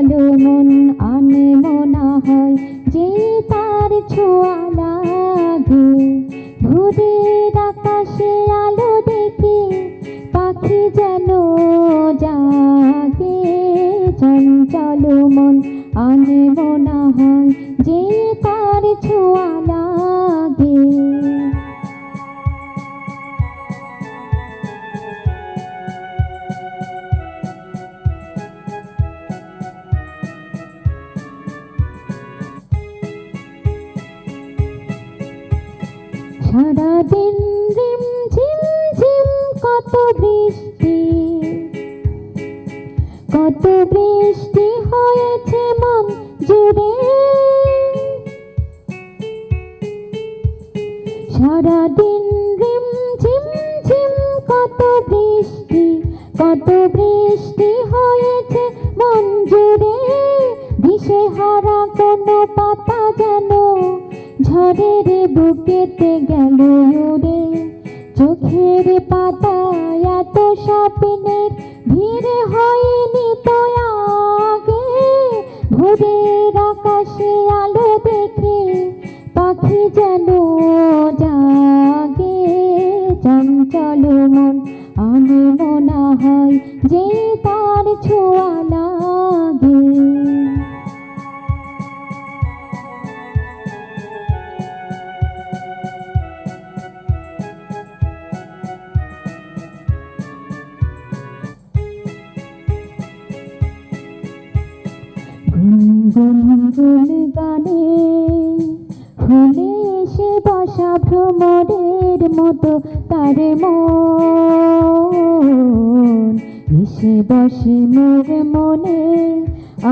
চঞ্চল মন আনে মনা হয় যে তার ছোঁয়া লাগে। ভোরের আকাশে আলো দেখে পাখি যেন জাগে। চঞ্চল মন আনে মনা হয় যে তার ছোঁয়া লাগে। সারাদিন রিম ঝিম ঝিম কত বৃষ্টি, কত বৃষ্টি হয়েছে মন জুড়ে। সারাদিন রিম ঝিম ঝিম কত বৃষ্টি, কত বৃষ্টি হয়েছে মন জুড়ে। দিশেহারা কোনো পাতা যেন ঝড়ের বুকেতে গেল উড়ে। চোখের পাতায় এত স্বপ্নের ভিড় হয়নি তো আগে। ভোরের আকাশে আলো দেখে পাখি যেন জাগে। চঞ্চল মন আনে মনা হয় যে তার ছোঁয়া লাগে। গুনগুন গানে ফুলে এসে বসা ভ্রমরের মতো তার মন এসে বসে মোর মনে।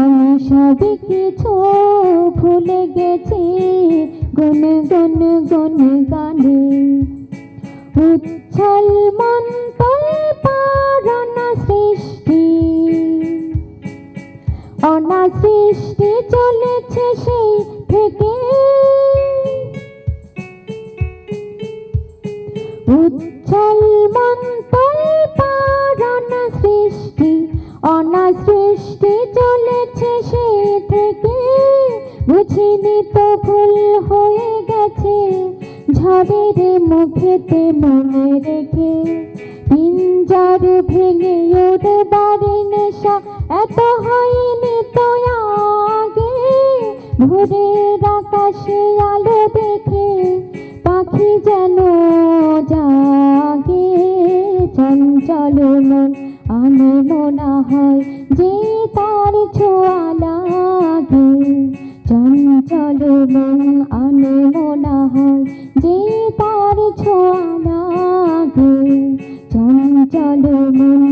আমি সব কিছু ভুলে গেছি গুন গুন গুন গানে। উচ্ছল মন তোলপাড় সৃষ্টি, অনাসৃষ্টি চলেছে সেই থেকে। উচ্ছল মন তোলপাড় সৃষ্টি, অনাসৃষ্টি চলেছে সেই থেকে। বুঝিনি তো ভুল হয়ে গেছে ঝড়ের মুখেতে মনে রেখে। পিঞ্জর ভেঙে উড়বার নেশা এত হয়নি তো আগে। ভোরের আকাশে আলো দেখে পাখি যেন জাগে। চঞ্চল মন আনে মনা হয় যে তার ছোঁয়া লাগে। চঞ্চল মন আনে মনা হয় যে তার ছোঁয়া লাগে। চঞ্চল মন